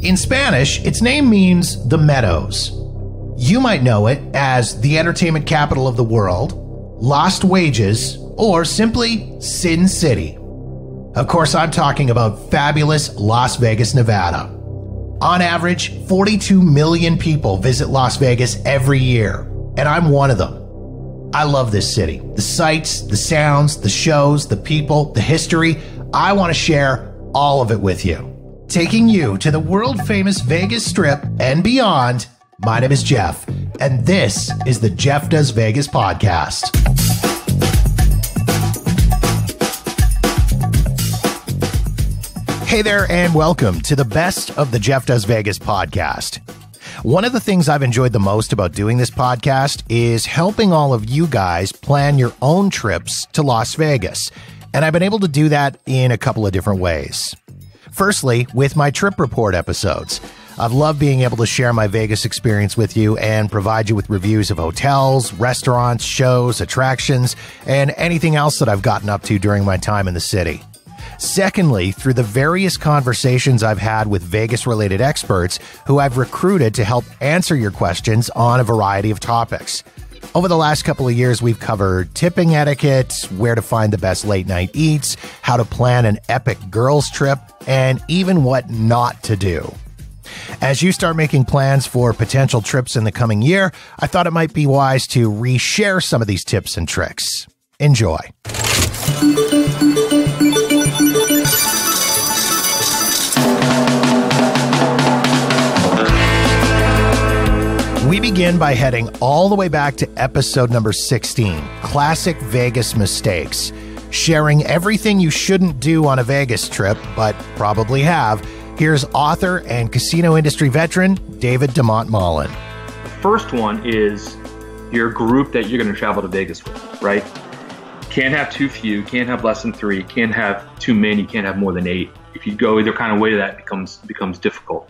In Spanish, its name means the Meadows. You might know it as the entertainment capital of the world, Lost Wages, or simply Sin City. Of course, I'm talking about fabulous Las Vegas, Nevada. On average, 42 million people visit Las Vegas every year, and I'm one of them. I love this city. The sights, the sounds, the shows, the people, the history. I want to share all of it with you. Taking you to the world-famous Vegas Strip and beyond, my name is Jeff, and this is the Jeff Does Vegas podcast. Hey there, and welcome to the best of the Jeff Does Vegas podcast. One of the things I've enjoyed the most about doing this podcast is helping all of you guys plan your own trips to Las Vegas. And I've been able to do that in a couple of different ways. Firstly, with my trip report episodes. I've loved being able to share my Vegas experience with you and provide you with reviews of hotels, restaurants, shows, attractions, and anything else that I've gotten up to during my time in the city. Secondly, through the various conversations I've had with Vegas-related experts who I've recruited to help answer your questions on a variety of topics. Over the last couple of years, we've covered tipping etiquette, where to find the best late-night eats, how to plan an epic girls' trip, and even what not to do. As you start making plans for potential trips in the coming year, I thought it might be wise to reshare some of these tips and tricks. Enjoy. We begin by heading all the way back to episode number 16, Classic Vegas Mistakes, sharing everything you shouldn't do on a Vegas trip, but probably have. Here's author and casino industry veteran, David DeMont-Mullen. The first one is your group that you're going to travel to Vegas with, right? Can't have too few, can't have less than 3, can't have too many, can't have more than 8. If you go either kind of way, that becomes difficult.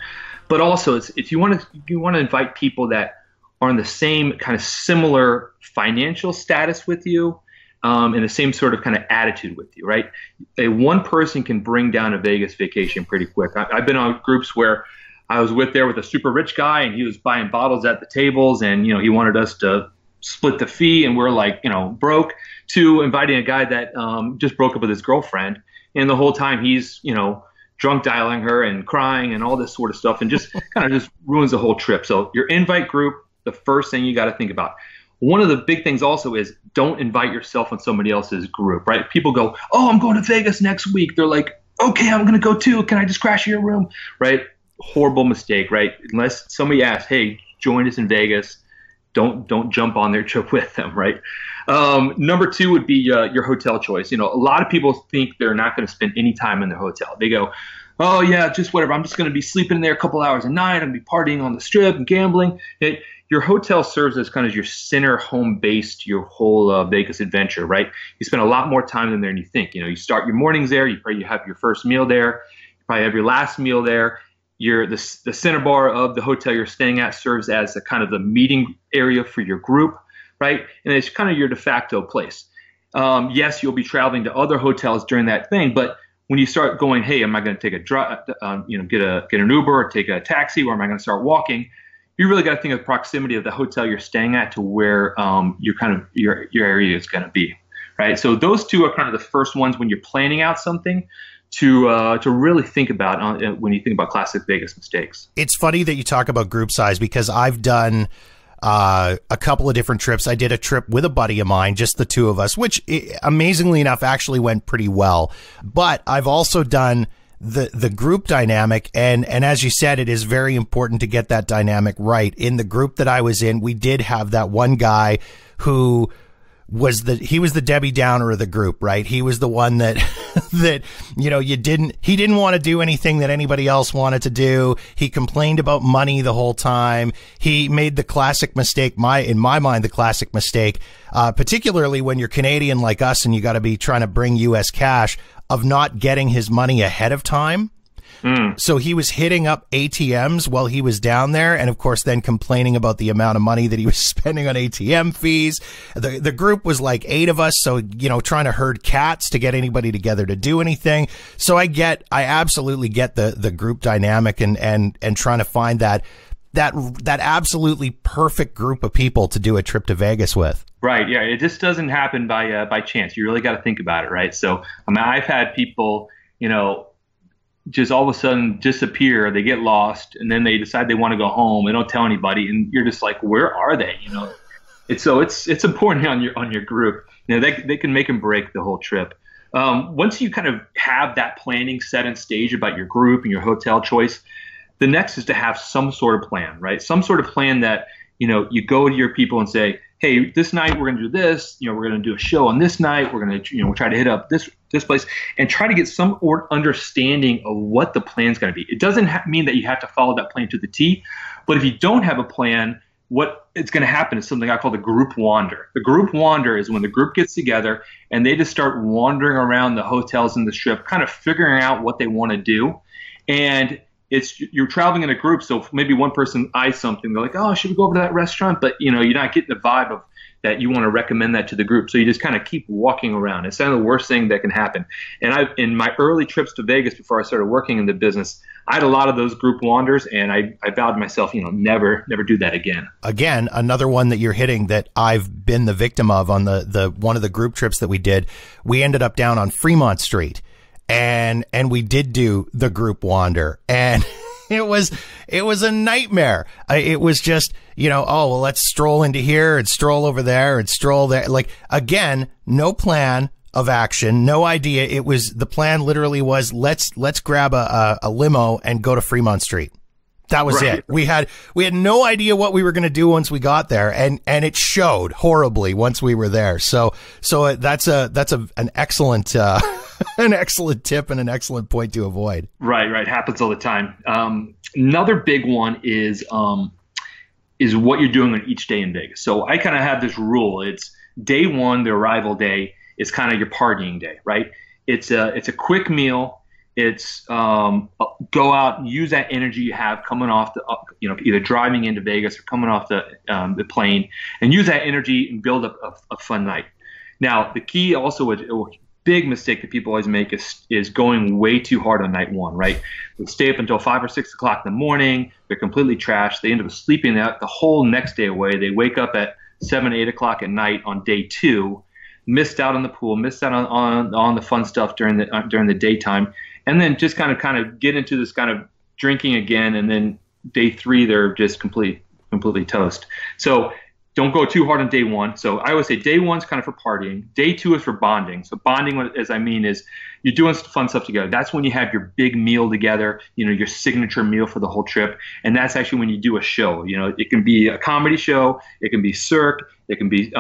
But also, if you want to invite people that are in the same kind of similar financial status with you, and the same sort of kind of attitude with you, right? One person can bring down a Vegas vacation pretty quick. I've been on groups where I was with a super rich guy, and he was buying bottles at the tables, and he wanted us to split the fee, and we're like broke. To inviting a guy that just broke up with his girlfriend, and the whole time he's drunk dialing her and crying and all this sort of stuff, and just kind of just ruins the whole trip. So your invite group, the first thing you got to think about. One of the big things also is don't invite yourself on somebody else's group, right? People go, oh, I'm going to Vegas next week. They're like, okay, I'm going to go too. Can I just crash in your room, right? Horrible mistake, right? Unless somebody asks, hey, join us in Vegas, don't jump on their trip with them, right? Number 2 would be your hotel choice. A lot of people think they're not going to spend any time in their hotel. They go, oh yeah, just whatever. I'm just going to be sleeping in there a couple hours a night. I'm going to be partying on the strip and gambling. Your hotel serves as kind of your center home base to your whole Vegas adventure, right? You spend a lot more time than there than you think. You start your mornings there. You probably have your first meal there. You probably have your last meal there. The center bar of the hotel you're staying at serves as a kind of the meeting area for your group, right? And it's kind of your de facto place. Yes, you'll be traveling to other hotels during that thing, but when you start going, hey, am I going to take a drive, get an Uber or take a taxi, or am I going to start walking? You really got to think of the proximity of the hotel you're staying at to where your area is going to be, right? So those 2 are kind of the first ones when you're planning out something to really think about when you think about classic Vegas mistakes. It's funny that you talk about group size because I've done a couple of different trips. I did a trip with a buddy of mine, just the 2 of us, which amazingly enough actually went pretty well. But I've also done the group dynamic. And as you said, it is very important to get that dynamic right. In the group that I was in, we did have that one guy who was the Debbie Downer of the group, right? He was the one that he didn't want to do anything that anybody else wanted to do. He complained about money the whole time. He made the classic mistake, in my mind, the classic mistake, particularly when you're Canadian like us and you got to be trying to bring US cash, of not getting his money ahead of time. So he was hitting up ATMs while he was down there. And of course, then complaining about the amount of money that he was spending on ATM fees. The group was like 8 of us. So, trying to herd cats to get anybody together to do anything. So I absolutely get the group dynamic and trying to find that absolutely perfect group of people to do a trip to Vegas with. Right. Yeah. It just doesn't happen by chance. You really got to think about it. Right. So, I've had people, just all of a sudden disappear. They get lost, and then they decide they want to go home. They don't tell anybody, and you're just like, where are they? It's important on your group. They can make and break the whole trip. Once you kind of have that planning set and stage about your group and your hotel choice, the next is to have some sort of plan, right? Some sort of plan that you go to your people and say, hey, this night we're going to do this. We're going to do a show on this night. We're going to we'll try to hit up this place, and try to get some understanding of what the plan's going to be. It doesn't mean that you have to follow that plan to the T, but if you don't have a plan, what it's going to happen is something I call the group wander. The group wander is when the group gets together and they just start wandering around the hotels in the Strip, kind of figuring out what they want to do. And you're traveling in a group, so maybe one person eyes something, they're like, oh, should we go over to that restaurant? But you're not getting the vibe of that you want to recommend that to the group. So you just kind of keep walking around. It's kind of the worst thing that can happen. And in my early trips to Vegas before I started working in the business, I had a lot of those group wanders, and I vowed to myself, never do that again. Again, another one that you're hitting that I've been the victim of on the one of the group trips that we did. We ended up down on Fremont Street. And we did do the group wander, and it was a nightmare. It was just, let's stroll into here and stroll over there and stroll there. Like, again, no plan of action, no idea. The plan literally was, let's grab a limo and go to Fremont Street. That was it. We had no idea what we were going to do once we got there, and it showed horribly once we were there. So that's an excellent an excellent tip and an excellent point to avoid. Right. Happens all the time. Another big one is what you're doing on each day in Vegas. So I kind of have this rule. It's day one, the arrival day, is kind of your partying day, right? It's a quick meal. It's go out and use that energy you have coming off the either driving into Vegas or coming off the plane, and use that energy and build up a fun night. Now, the key also, a big mistake that people always make is going way too hard on night one, right? They stay up until 5 or 6 o'clock in the morning. They're completely trashed. They end up sleeping out the whole next day away. They wake up at 7, 8 o'clock at night on day two, missed out on the pool, missed out on the fun stuff during the daytime. And then just kind of get into this kind of drinking again, and then day three they're just completely toast. So don't go too hard on day one. So I always say day one's kind of for partying. Day two is for bonding. So bonding, as I mean, is you're doing fun stuff together. That's when you have your big meal together, your signature meal for the whole trip. And that's actually when you do a show. It can be a comedy show. It can be cirque. It can be,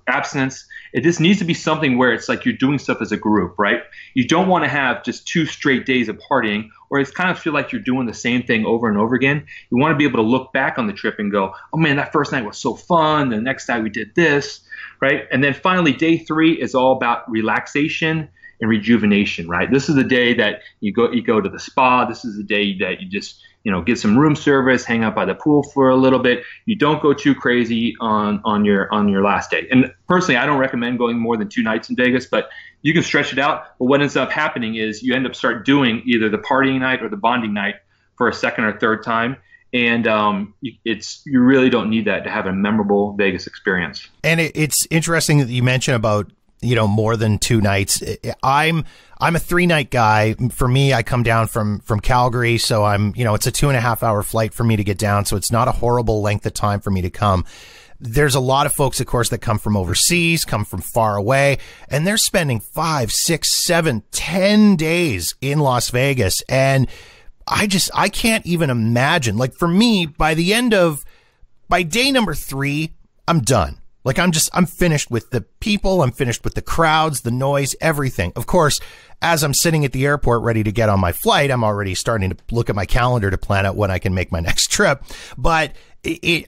abstinence. It just needs to be something where it's like you're doing stuff as a group, right? You don't want to have just 2 straight days of partying, or it's kind of feel like you're doing the same thing over and over again. You want to be able to look back on the trip and go, oh man, that first night was so fun. The next night we did this, right? And then finally, day three is all about relaxation and rejuvenation, right? This is the day that you go to the spa. This is the day that you just, get some room service, hang out by the pool for a little bit. You don't go too crazy on your last day. And personally, I don't recommend going more than 2 nights in Vegas, but you can stretch it out. But what ends up happening is you end up start doing either the partying night or the bonding night for a second or third time. And you really don't need that to have a memorable Vegas experience. And it's interesting that you mentioned about more than 2 nights. I'm a 3-night guy. For me, I come down from Calgary, so it's a 2.5 hour flight for me to get down. So it's not a horrible length of time for me to come. There's a lot of folks, of course, that come from overseas, come from far away, and they're spending 5, 6, 7, 10 days in Las Vegas. And I can't even imagine, like for me, by day number 3, I'm done. Like I'm finished with the people. I'm finished with the crowds, the noise, everything. Of course, as I'm sitting at the airport ready to get on my flight, I'm already starting to look at my calendar to plan out when I can make my next trip. But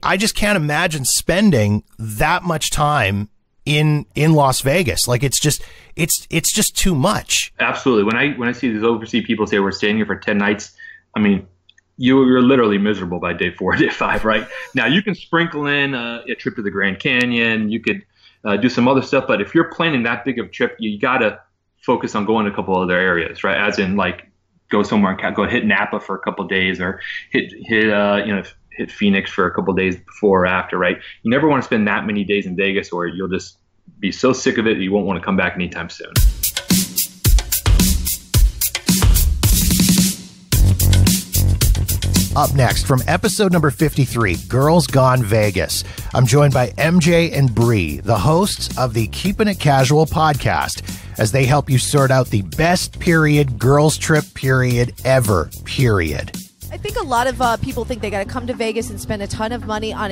I just can't imagine spending that much time in Las Vegas. Like it's just too much. Absolutely. When I see these overseas people say we're staying here for 10 nights, I mean, you're literally miserable by day 4, day 5, right? Now you can sprinkle in a trip to the Grand Canyon. You could do some other stuff, but if you're planning that big of a trip, you gotta focus on going to a couple other areas, right? As in, like, go somewhere and go hit Napa for a couple of days, or hit Phoenix for a couple of days before or after, right? You never want to spend that many days in Vegas, or you'll just be so sick of it that you won't want to come back anytime soon. Up next, from episode number 53, Girls Gone Vegas, I'm joined by MJ and Bree, the hosts of the Keeping It Casual podcast, as they help you sort out the best girls trip ever. I think a lot of people think they got to come to Vegas and spend a ton of money on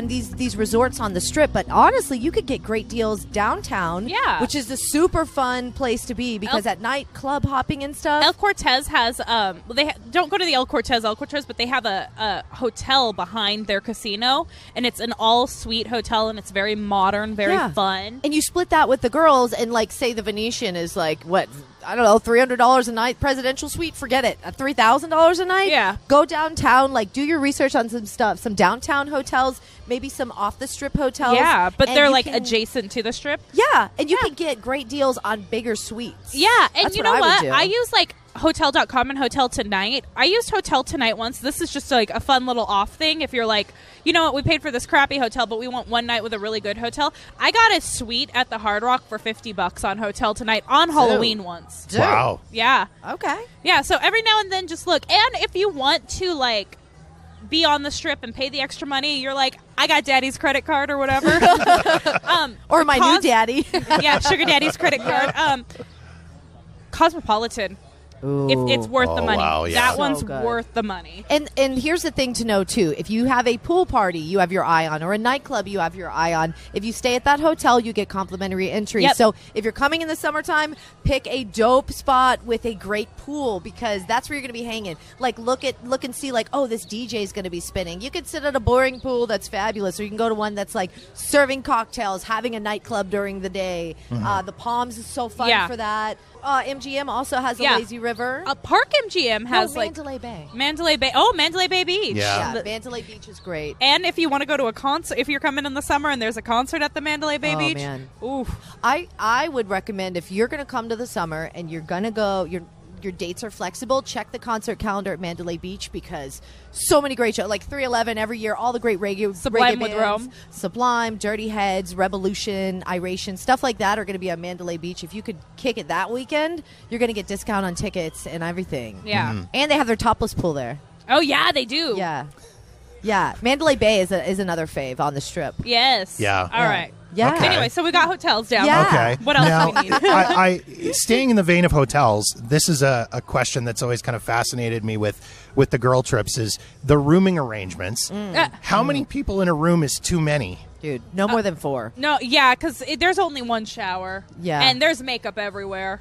these resorts on the Strip, but honestly, you could get great deals downtown, which is a super fun place to be because at night, club hopping and stuff. El Cortez has don't go to the El Cortez, but they have a hotel behind their casino, and it's an all-suite hotel, and it's very modern, very fun. And you split that with the girls, and like say the Venetian is like what? I don't know, $300 a night, presidential suite, forget it. $3,000 a night? Yeah. Go downtown, like do your research on some stuff, some downtown hotels, maybe some off-the-strip hotels. Yeah, but they're like adjacent to the Strip. Yeah, and you can get great deals on bigger suites. Yeah, and that's you know what? I use like Hotel.com and Hotel Tonight. I used Hotel Tonight once. This is just like a fun little off thing. If you're like, you know what, we paid for this crappy hotel, but we want one night with a really good hotel. I got a suite at the Hard Rock for $50 on Hotel Tonight on Halloween once. Dude. Wow. Yeah. Okay. Yeah, so every now and then just look. And if you want to like be on the Strip and pay the extra money, you're like, I got daddy's credit card or whatever. Or my new daddy. Yeah, sugar daddy's credit card. Cosmopolitan. If it's worth the money. Wow, yeah. That So one's good. worth the money. And here's the thing to know, too. If you have a pool party, you have your eye on, or a nightclub you have your eye on. If you stay at that hotel, you get complimentary entry. Yep. So if you're coming in the summertime, pick a dope spot with a great pool, because that's where you're going to be hanging. Like, look and see, like, oh, this DJ is going to be spinning. You could sit at a boring pool that's fabulous, or you can go to one that's, like, serving cocktails, having a nightclub during the day. The Palms is so fun for that. MGM also has a lazy river. Park MGM has Mandalay Bay. Mandalay Bay. Oh, Mandalay Bay Beach. Yeah, Mandalay Beach is great. And if you want to go to a concert, if you're coming in the summer and there's a concert at the Mandalay Bay Beach, man. Oof. I would recommend, if you're going to come to the summer and you're going to go, your dates are flexible, check the concert calendar at Mandalay Beach, because so many great shows, like 311 every year, all the great Sublime reggae with bands, Rome. Sublime, Dirty Heads, Revolution, Iration, stuff like that are going to be on Mandalay Beach. If you could kick it that weekend, you're going to get discount on tickets and everything. Yeah. And they have their topless pool there. Oh, yeah, they do. Yeah. Mandalay Bay is another fave on the Strip. Yes. Yeah. All right. Yeah. Okay. Anyway, so we got hotels down. Yeah. Okay. What else now, do we need? I staying in the vein of hotels, this is a question that's always kind of fascinated me with the girl trips, is the rooming arrangements. How many people in a room is too many? Dude, no more than 4. No, yeah, because there's only one shower. Yeah. And there's makeup everywhere.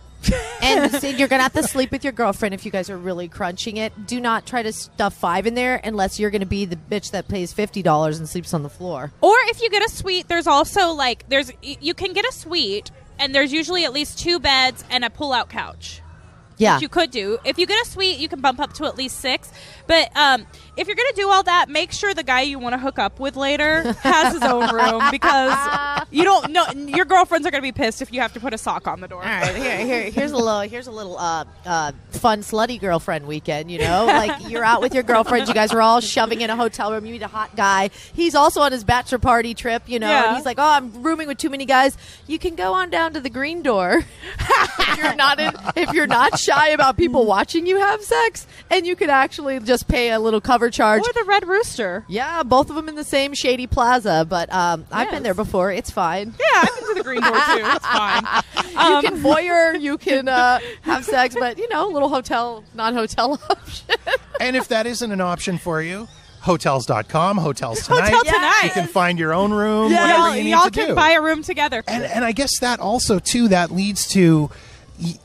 And see, you're going to have to sleep with your girlfriend if you guys are really crunching it. Do not try to stuff 5 in there unless you're going to be the bitch that pays $50 and sleeps on the floor. Or if you get a suite, there's also like you can get a suite and there's usually at least 2 beds and a pull-out couch. Yeah. Which you could do. If you get a suite, you can bump up to at least 6. But if you're going to do all that, make sure the guy you want to hook up with later has his own room, because you don't know, your girlfriends are going to be pissed if you have to put a sock on the door. All right, here's a little fun slutty girlfriend weekend, you know? Like, you're out with your girlfriend, you guys are all shoving in a hotel room, you meet a hot guy. He's also on his bachelor party trip, you know, and he's like, oh, I'm rooming with too many guys. You can go on down to the green door if you're not shy about people watching you have sex, and you could actually just pay a little cover charge. Or the Red Rooster. Yeah, both of them in the same shady plaza, but I've been there before. It's fine. Yeah, I've been to the green door too. It's fine. You can voyeur, you can have sex, but, you know, a little hotel, non-hotel option. And if that isn't an option for you, Hotels.com, Hotels Tonight. Hotel Tonight. You can find your own room, Yeah. whatever you need Y'all to can do. buy a room together. And I guess that also, too, that leads to,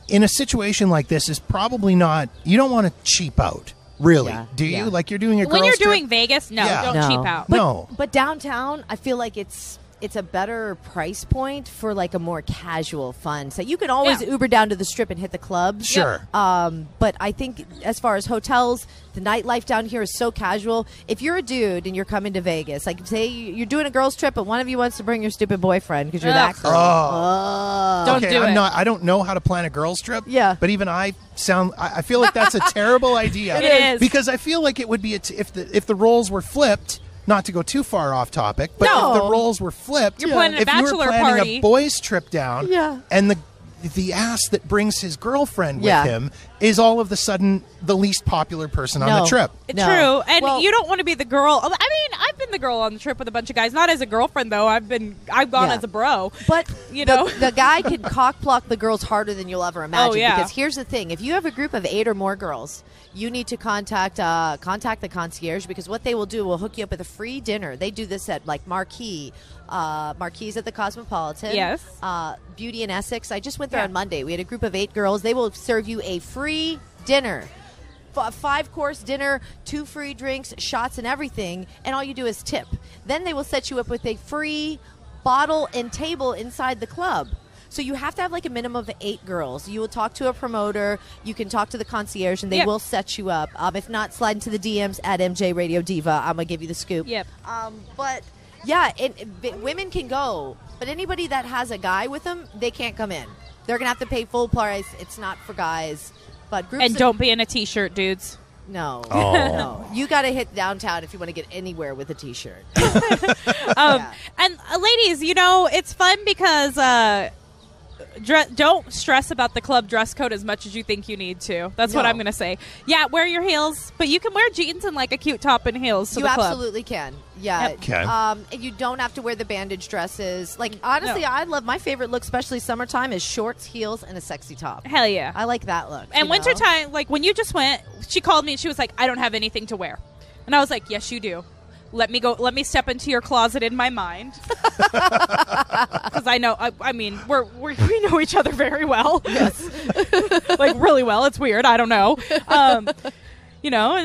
in a situation like this, is probably not, you don't want to cheap out, really. Yeah, Do you? yeah. Like, you're doing a When girls you're trip? doing Vegas, no, Yeah. don't No. cheap out. No. But downtown, I feel like it's it's a better price point for like a more casual fun. So you can always Uber down to the Strip and hit the clubs. Sure. But I think as far as hotels, the nightlife down here is so casual. If you're a dude and you're coming to Vegas, like say you're doing a girls trip, but one of you wants to bring your stupid boyfriend because you're that girl. Don't Okay, do it. I don't know how to plan a girls trip. Yeah. But even I feel like that's a terrible idea. It is. Because I feel like it would be if the roles were flipped. Not to go too far off topic, but No. if the roles were flipped, You're planning a if you were bachelor planning party. a boys' trip down, Yeah. and the ass that brings his girlfriend with Yeah. him is all of a sudden the least popular person on the No. trip. No. True, and Well- you don't want to be the girl. I mean, I've been the girl on the trip with a bunch of guys, not as a girlfriend though. I've gone Yeah. as a bro. But You know? the guy can cock block the girls harder than you'll ever imagine. Oh, yeah. Because here's the thing: if you have a group of 8 or more girls, you need to contact the concierge, because what they will do will hook you up with a free dinner. They do this at like Marquis at the Cosmopolitan. Yes. Beauty in Essex. I just went there on Monday. We had a group of 8 girls. They will serve you a free dinner. 5-course dinner, 2 free drinks, shots, and everything, and all you do is tip. Then they will set you up with a free bottle and table inside the club. So you have to have like a minimum of 8 girls. You will talk to a promoter. You can talk to the concierge, and they will set you up. If not, slide into the DMs at MJ Radio Diva. I'm gonna give you the scoop. Yep. But yeah, women can go, but anybody that has a guy with them, they can't come in. They're gonna have to pay full price. It's not for guys. But groups And don't be in a t-shirt, dudes. No. Oh. No. You got to hit downtown if you want to get anywhere with a T-shirt. And ladies, it's fun because don't stress about the club dress code as much as you think you need to. That's what No. I'm going to say. Yeah, wear your heels, but you can wear jeans and like a cute top and heels to You the club. absolutely can. Yeah. Yep. Okay. And you don't have to wear the bandage dresses. Like, honestly, No. I love my favorite look, especially summertime, is shorts, heels, and a sexy top. Hell yeah. I like that look. And you know? wintertime, like when you just went, she called me and she was like, I don't have anything to wear. And I was like, yes, you do. Let me step into your closet in my mind. Because I know, I mean, we know each other very well. Yes. Like really well. It's weird. I don't know. And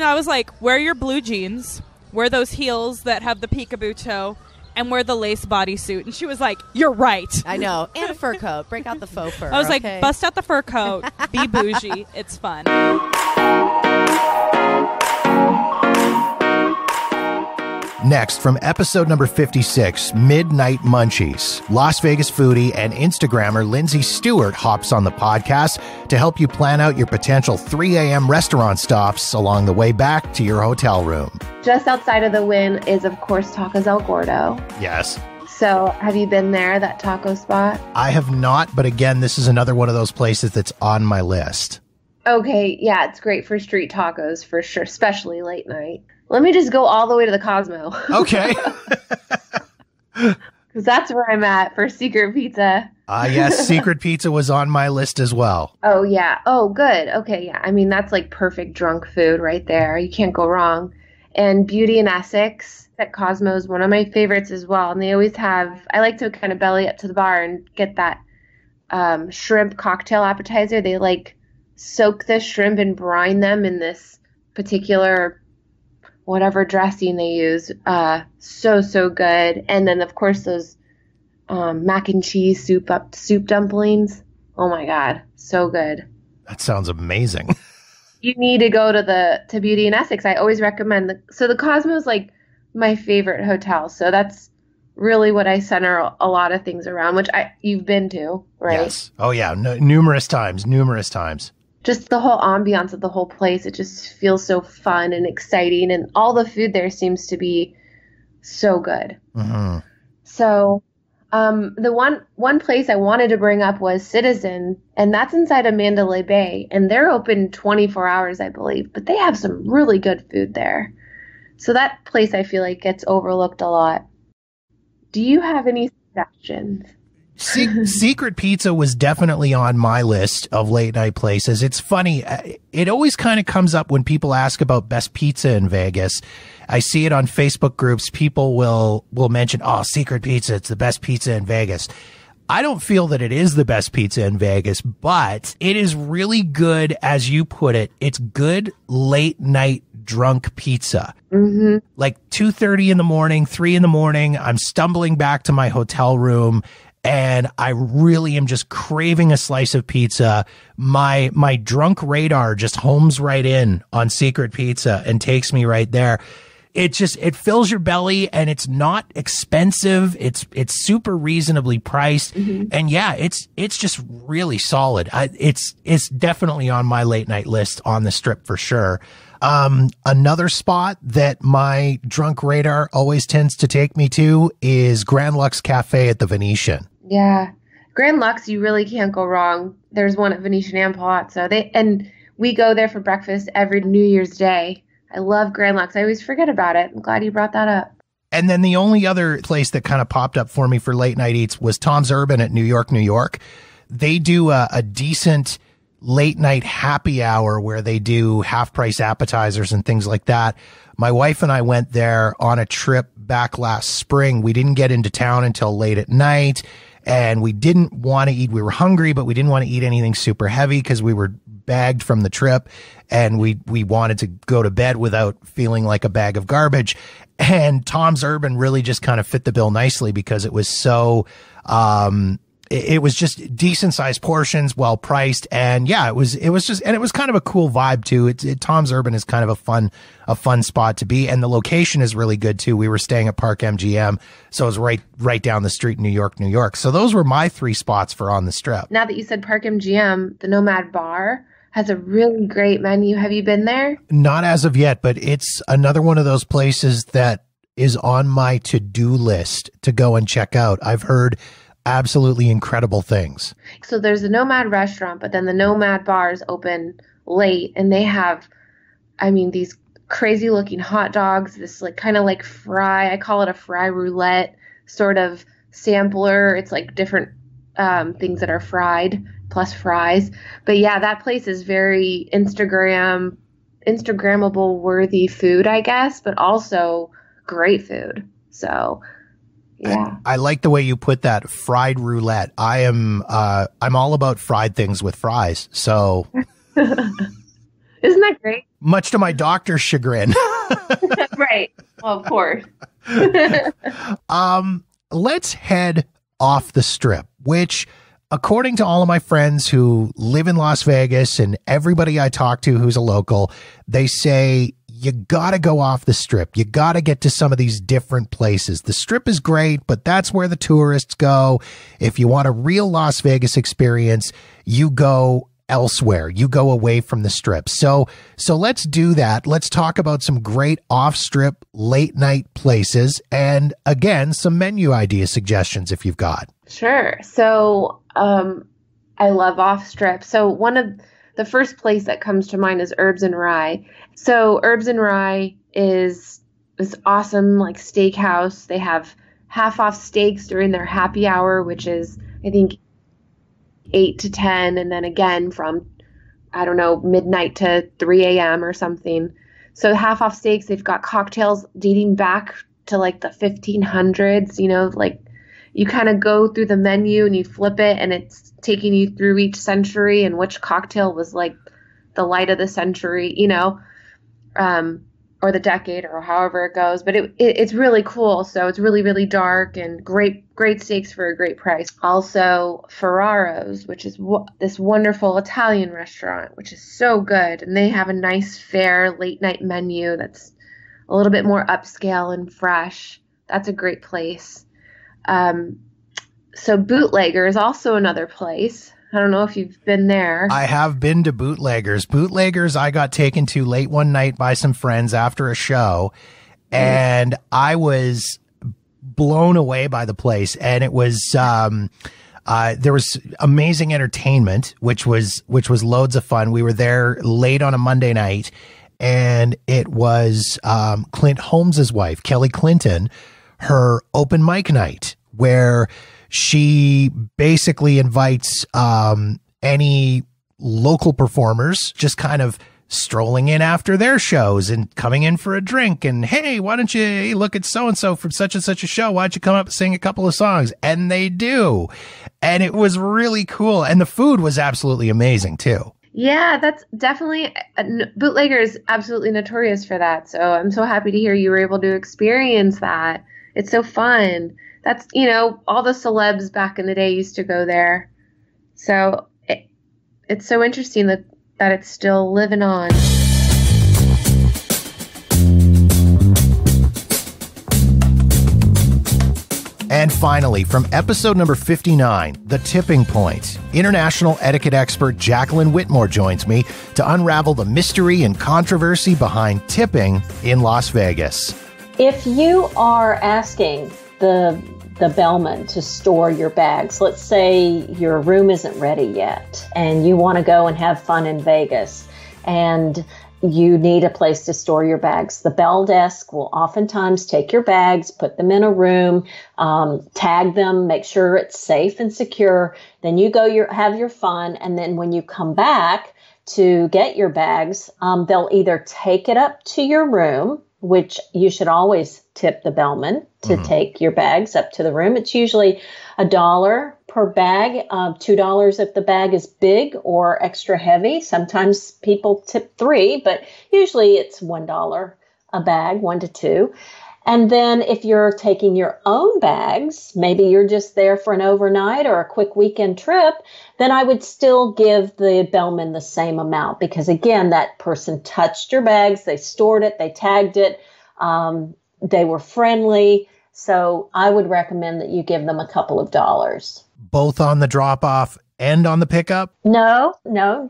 I was like, wear your blue jeans, wear those heels that have the peekaboo toe, and wear the lace bodysuit. And she was like, you're right. I know. And a fur coat. Break out the faux fur. I was okay? like, bust out the fur coat, be bougie. It's fun. Next, from episode number 56, Midnight Munchies, Las Vegas foodie and Instagrammer Lindsay Stewart hops on the podcast to help you plan out your potential 3 a.m. restaurant stops along the way back to your hotel room. Just outside of the Wynn is, of course, Tacos El Gordo. Yes. So have you been there, that taco spot? I have not, but again, this is another one of those places that's on my list. Okay, yeah, it's great for street tacos for sure, especially late night. Let me just go all the way to the Cosmo. Okay. Because that's where I'm at for Secret Pizza. Yes, Secret Pizza was on my list as well. Oh, yeah. Oh, good. Okay, yeah. I mean, that's like perfect drunk food right there. You can't go wrong. And Beauty in Essex at Cosmo is one of my favorites as well. And they always have, I like to kind of belly up to the bar and get that shrimp cocktail appetizer. They like soak the shrimp and brine them in this particular whatever dressing they use. So good. And then, of course, those mac and cheese soup dumplings. Oh, my God. So good. That sounds amazing. You need to go to Beauty in Essex. I always recommend the Cosmo is like my favorite hotel. So that's really what I center a lot of things around, which you've been to, right? Yes. Oh, yeah. Numerous times. Just the whole ambiance of the whole place. It just feels so fun and exciting. And all the food there seems to be so good. Mm-hmm. So the one place I wanted to bring up was Citizen, and that's inside of Mandalay Bay. And they're open 24 hours, I believe. But they have some really good food there. So that place I feel like gets overlooked a lot. Do you have any suggestions? Secret Pizza was definitely on my list of late night places. It's funny. It always kind of comes up when people ask about best pizza in Vegas. I see it on Facebook groups. People will mention, oh, Secret Pizza, it's the best pizza in Vegas. I don't feel that it is the best pizza in Vegas, but it is really good, as you put it. It's good late night drunk pizza. Mm-hmm. Like 2:30 in the morning, 3 in the morning, I'm stumbling back to my hotel room and I really am just craving a slice of pizza. My drunk radar just homes right in on Secret Pizza and takes me right there. It fills your belly and it's not expensive. It's super reasonably priced. Mm-hmm. And yeah, it's just really solid. It's definitely on my late night list on the Strip for sure. Another spot that my drunk radar always tends to take me to is Grand Lux Cafe at the Venetian. Yeah. Grand Lux, you really can't go wrong. There's one at Venetian and Palazzo. And we go there for breakfast every New Year's Day. I love Grand Lux. I always forget about it. I'm glad you brought that up. And then the only other place that kind of popped up for me for late night eats was Tom's Urban at New York, New York. They do a decent late night happy hour where they do half price appetizers and things like that. My wife and I went there on a trip back last spring. We didn't get into town until late at night and we didn't want to eat. We were hungry, but we didn't want to eat anything super heavy because we were bagged from the trip and we wanted to go to bed without feeling like a bag of garbage. And Tom's Urban really just kind of fit the bill nicely because it was so, it was just decent sized portions, well priced. And yeah, it was kind of a cool vibe too. Tom's Urban is kind of a fun spot to be. And the location is really good too. We were staying at Park MGM. So it was right down the street in New York, New York. So those were my 3 spots for on the Strip. Now that you said Park MGM, the Nomad Bar has a really great menu. Have you been there? Not as of yet, but it's another one of those places that is on my to-do list to go and check out. I've heard absolutely incredible things. So there's a Nomad restaurant, but then the Nomad Bar is open late and they have, these crazy looking hot dogs, this kind of like fry, I call it a fry roulette sort of sampler. It's like different things that are fried plus fries. But yeah, that place is very Instagrammable worthy food, I guess, but also great food. So yeah. I like the way you put that, fried roulette. I'm all about fried things with fries. So isn't that great? Much to my doctor's chagrin. Right. Well, of course. Let's head off the Strip, which, according to all of my friends who live in Las Vegas and everybody I talk to who's a local, they say you got to go off the Strip. You got to get to some of these different places. The Strip is great, but that's where the tourists go. If you want a real Las Vegas experience, you go elsewhere. You go away from the Strip. So let's do that. Let's talk about some great off-Strip late night places and, again, some menu idea suggestions if you've got. Sure. So I love off-Strip. So one of the first place that comes to mind is Herbs and Rye. So Herbs and Rye is this awesome steakhouse. They have half off steaks during their happy hour, which is, I think, 8 to 10, and then again from, midnight to 3 a.m. or something. So half off steaks, they've got cocktails dating back to the 1500s, you kind of go through the menu and you flip it and it's taking you through each century and which cocktail was the light of the century, or the decade or however it goes. But it's really cool. So it's really, really dark and great steaks for a great price. Also Ferraro's, which is this wonderful Italian restaurant, which is so good. And they have a nice, fair late night menu that's a little bit more upscale and fresh. That's a great place. So Bootlegger is also another place. I don't know if you've been there. I have been to Bootleggers. Bootleggers I got taken to late one night by some friends after a show, and I was blown away by the place. And it was there was amazing entertainment, which was loads of fun. We were there late on a Monday night, and it was Clint Holmes's wife, Kelly Clinton, her open mic night, where she basically invites any local performers just kind of strolling in after their shows and coming in for a drink. And, hey, why don't you look at so-and-so from such and such a show? Why don't you come up and sing a couple of songs? And they do. And it was really cool. And the food was absolutely amazing, too. Yeah, that's definitely bootlegger is absolutely notorious for that. So I'm so happy to hear you were able to experience that. It's so fun. That's, all the celebs back in the day used to go there. So it's so interesting that it's still living on. And finally, from episode number 59, The Tipping Point, international etiquette expert Jacqueline Whitmore joins me to unravel the mystery and controversy behind tipping in Las Vegas. If you are asking the bellman to store your bags, let's say your room isn't ready yet and you want to go and have fun in Vegas and you need a place to store your bags. The bell desk will oftentimes take your bags, put them in a room, tag them, make sure it's safe and secure. Then you go have your fun. And then when you come back to get your bags, they'll either take it up to your room, which you should always tip the bellman to take your bags up to the room. It's usually $1 per bag, $2 if the bag is big or extra heavy. Sometimes people tip $3, but usually it's $1 a bag, $1 to $2. And then if you're taking your own bags, maybe you're just there for an overnight or a quick weekend trip, then I would still give the bellman the same amount because, again, that person touched your bags, they stored it, they tagged it, they were friendly. So I would recommend that you give them a couple of dollars. Both on the drop-off and on the pickup? No,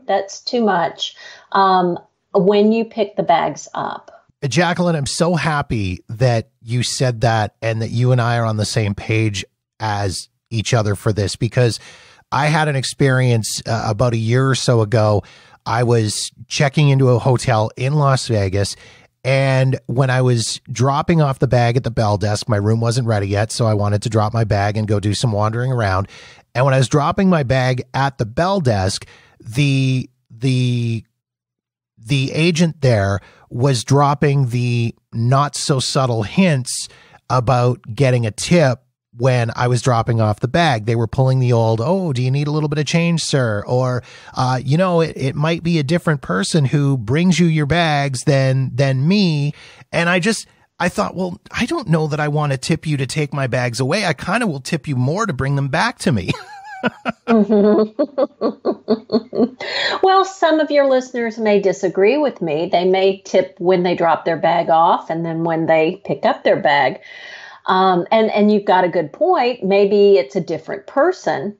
that's too much. When you pick the bags up. Jacqueline, I'm so happy that you said that and that you and I are on the same page as each other for this, because I had an experience about a year or so ago. I was checking into a hotel in Las Vegas, and when I was dropping off the bag at the bell desk, my room wasn't ready yet, so I wanted to drop my bag and go do some wandering around. And when I was dropping my bag at the bell desk, the agent there was dropping the not so subtle hints about getting a tip when I was dropping off the bag. They were pulling the old, "Oh, do you need a little bit of change, sir?" Or, it might be a different person who brings you your bags than me. And I thought, well, I don't know that I want to tip you to take my bags away. I kind of will tip you more to bring them back to me. Well, some of your listeners may disagree with me. They may tip when they drop their bag off and then when they pick up their bag. And you've got a good point. Maybe it's a different person.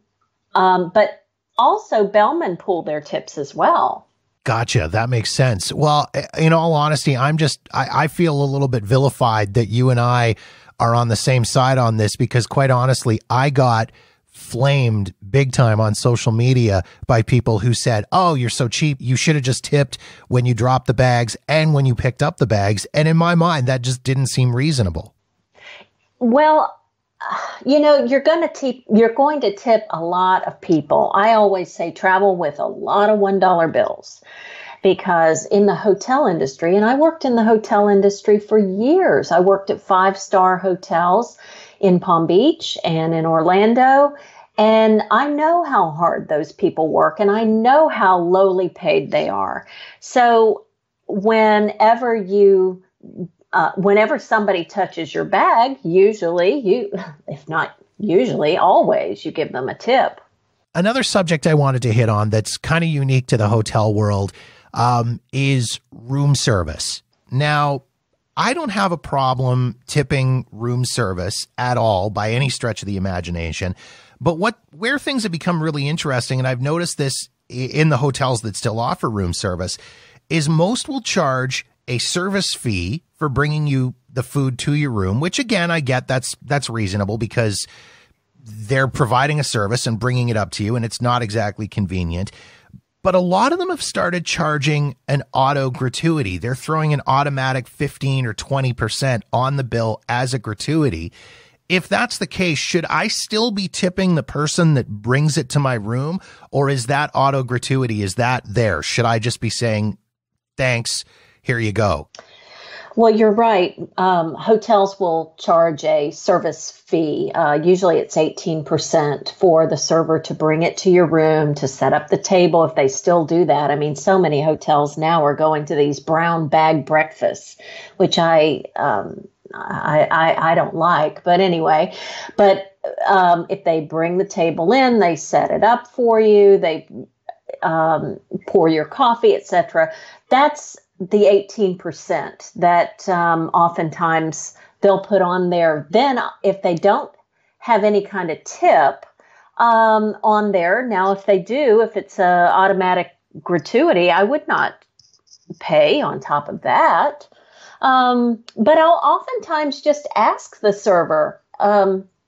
But also bellmen pull their tips as well. Gotcha. That makes sense. Well, in all honesty, I feel a little bit vilified that you and I are on the same side on this, because quite honestly, I got flamed big time on social media by people who said, "Oh, you're so cheap. You should have just tipped when you dropped the bags and when you picked up the bags." And in my mind, that just didn't seem reasonable. Well, you're going to tip a lot of people. I always say travel with a lot of $1 bills, because in the hotel industry, and I worked in the hotel industry for years. I worked at 5-star hotels in Palm Beach and in Orlando. And I know how hard those people work, and I know how lowly paid they are. So whenever somebody touches your bag, usually always you give them a tip. Another subject I wanted to hit on that's kind of unique to the hotel world is room service. Now, I don't have a problem tipping room service at all by any stretch of the imagination. But where things have become really interesting, and I've noticed this in the hotels that still offer room service, is most will charge a service fee for bringing you the food to your room, which again, I get that's reasonable because they're providing a service and bringing it up to you, and it's not exactly convenient. But a lot of them have started charging an auto gratuity. They're throwing an automatic 15 or 20% on the bill as a gratuity. If that's the case, should I still be tipping the person that brings it to my room, or is that auto gratuity? Is that there? Should I just be saying, "Thanks, here you go"? Well, you're right. Hotels will charge a service fee. Usually it's 18% for the server to bring it to your room, to set up the table, if they still do that. I mean, so many hotels now are going to these brown bag breakfasts, which I don't like. But anyway, if they bring the table in, they set it up for you, they pour your coffee, etc. That's the 18% that oftentimes they'll put on there. Then if they don't have any kind of tip on there, now if they do, if it's a automatic gratuity, I would not pay on top of that. But I'll oftentimes just ask the server,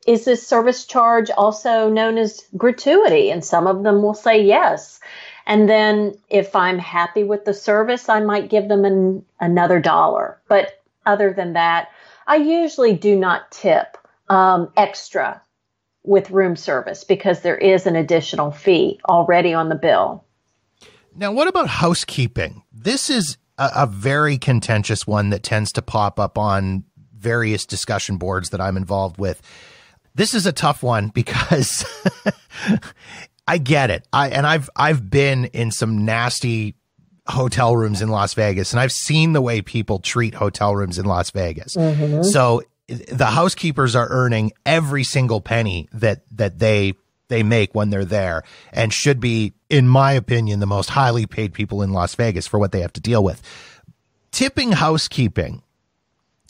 is this service charge also known as gratuity? And some of them will say yes. And then if I'm happy with the service, I might give them another $1. But other than that, I usually do not tip extra with room service because there is an additional fee already on the bill. Now, what about housekeeping? This is a very contentious one that tends to pop up on various discussion boards that I'm involved with. This is a tough one because I get it. I've been in some nasty hotel rooms in Las Vegas, and I've seen the way people treat hotel rooms in Las Vegas. Mm-hmm. So the housekeepers are earning every single penny that they make when they're there, and should be, in my opinion, the most highly paid people in Las Vegas for what they have to deal with. Tipping housekeeping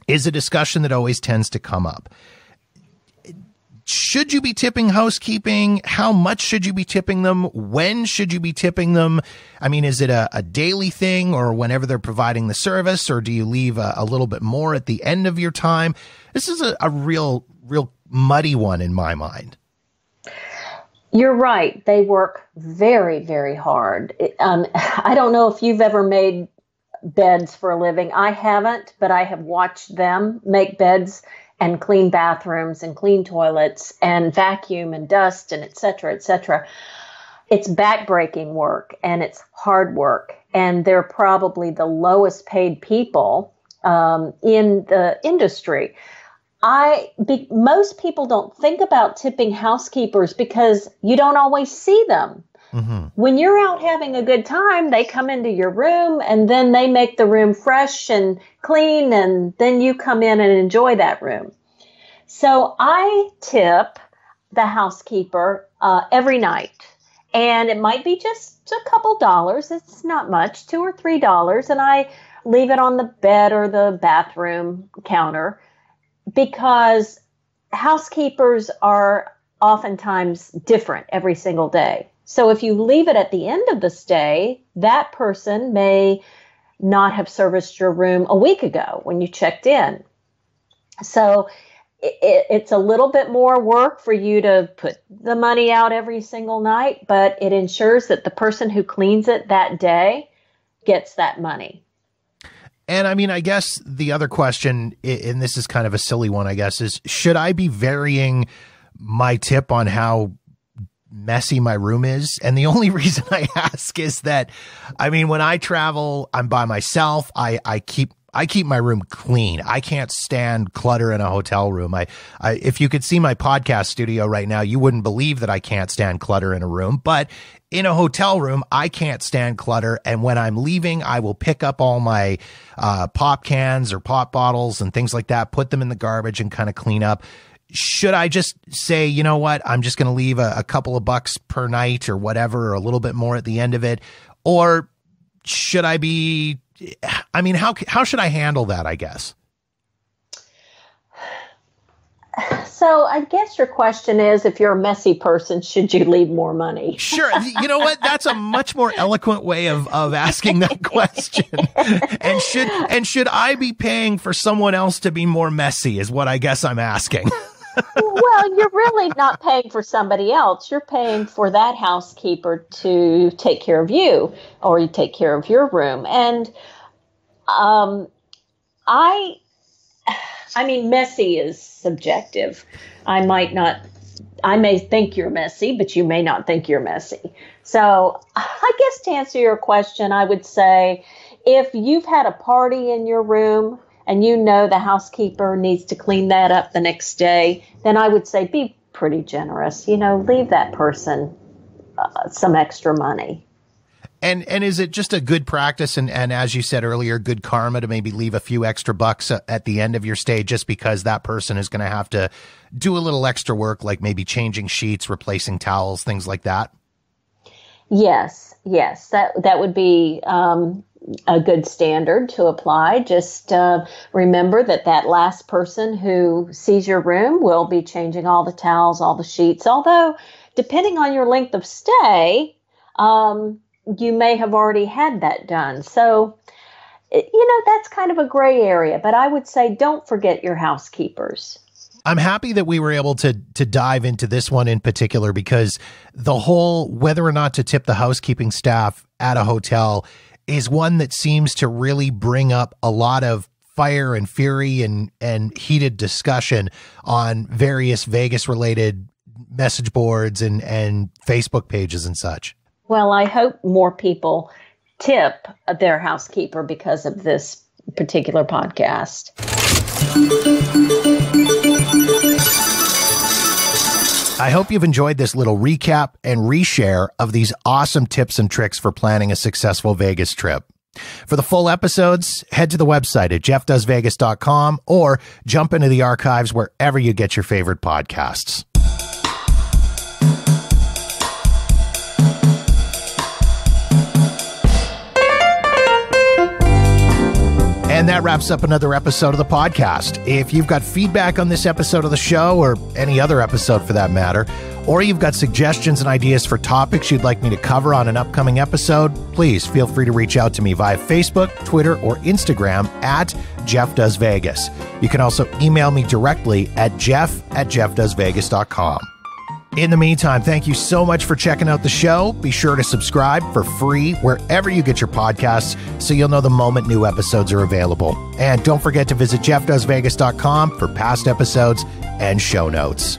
is a discussion that always tends to come up. Should you be tipping housekeeping? How much should you be tipping them? When should you be tipping them? I mean, is it a daily thing or whenever they're providing the service, or do you leave a little bit more at the end of your time? This is a real muddy one in my mind. You're right. They work very, very hard. I don't know if you've ever made beds for a living. I haven't, but I have watched them make beds and clean bathrooms and clean toilets and vacuum and dust and et cetera, et cetera. It's backbreaking work and it's hard work. And they're probably the lowest paid people in the industry. Most people don't think about tipping housekeepers because you don't always see them. Mm-hmm. When you're out having a good time, they come into your room and then they make the room fresh and clean, and then you come in and enjoy that room. So I tip the housekeeper every night, and it might be just a couple dollars. It's not much, $2 or $3, and I leave it on the bed or the bathroom counter because housekeepers are oftentimes different every single day. So if you leave it at the end of the stay, that person may not have serviced your room a week ago when you checked in. So it's a little bit more work for you to put the money out every single night, but it ensures that the person who cleans it that day gets that money. And I mean, I guess the other question, and this is kind of a silly one, I guess, is should I be varying my tip on how messy my room is? And the only reason I ask is that, I mean, when I travel, I'm by myself. I keep my room clean. I can't stand clutter in a hotel room. If you could see my podcast studio right now, you wouldn't believe that I can't stand clutter in a room. But in a hotel room, I can't stand clutter. And when I'm leaving, I will pick up all my pop cans or pop bottles and things like that, put them in the garbage and kind of clean up. Should I just say, you know what, I'm just going to leave a couple of bucks per night or whatever, or a little bit more at the end of it? Or should I be, I mean, how should I handle that, I guess? So I guess your question is, if you're a messy person, should you leave more money? Sure. You know what? That's a much more eloquent way of asking that question. And should I be paying for someone else to be more messy is what I guess I'm asking. Well, you're really not paying for somebody else. You're paying for that housekeeper to take care of you, or you take care of your room. And I mean, messy is subjective. I may think you're messy, but you may not think you're messy. So I guess to answer your question, I would say if you've had a party in your room and you know the housekeeper needs to clean that up the next day, then I would say be pretty generous. Leave that person some extra money. And is it just a good practice and as you said earlier, good karma to maybe leave a few extra bucks at the end of your stay just because that person is going to have to do a little extra work, like maybe changing sheets, replacing towels, things like that? Yes, that would be a good standard to apply. Just remember that last person who sees your room will be changing all the towels, all the sheets, although depending on your length of stay, you may have already had that done. So, that's kind of a gray area, but I would say don't forget your housekeepers. I'm happy that we were able to dive into this one in particular because the whole whether or not to tip the housekeeping staff at a hotel is one that seems to really bring up a lot of fire and fury and heated discussion on various Vegas-related message boards and Facebook pages and such. Well, I hope more people tip their housekeeper because of this particular podcast. I hope you've enjoyed this little recap and reshare of these awesome tips and tricks for planning a successful Vegas trip. For the full episodes, head to the website at jeffdoesvegas.com or jump into the archives wherever you get your favorite podcasts. And that wraps up another episode of the podcast. If you've got feedback on this episode of the show, or any other episode for that matter, or you've got suggestions and ideas for topics you'd like me to cover on an upcoming episode, please feel free to reach out to me via Facebook, Twitter, or Instagram at Jeff Does Vegas. You can also email me directly at jeff@jeffdoesvegas.com. In the meantime, thank you so much for checking out the show. Be sure to subscribe for free wherever you get your podcasts so you'll know the moment new episodes are available. And don't forget to visit jeffdoesvegas.com for past episodes and show notes.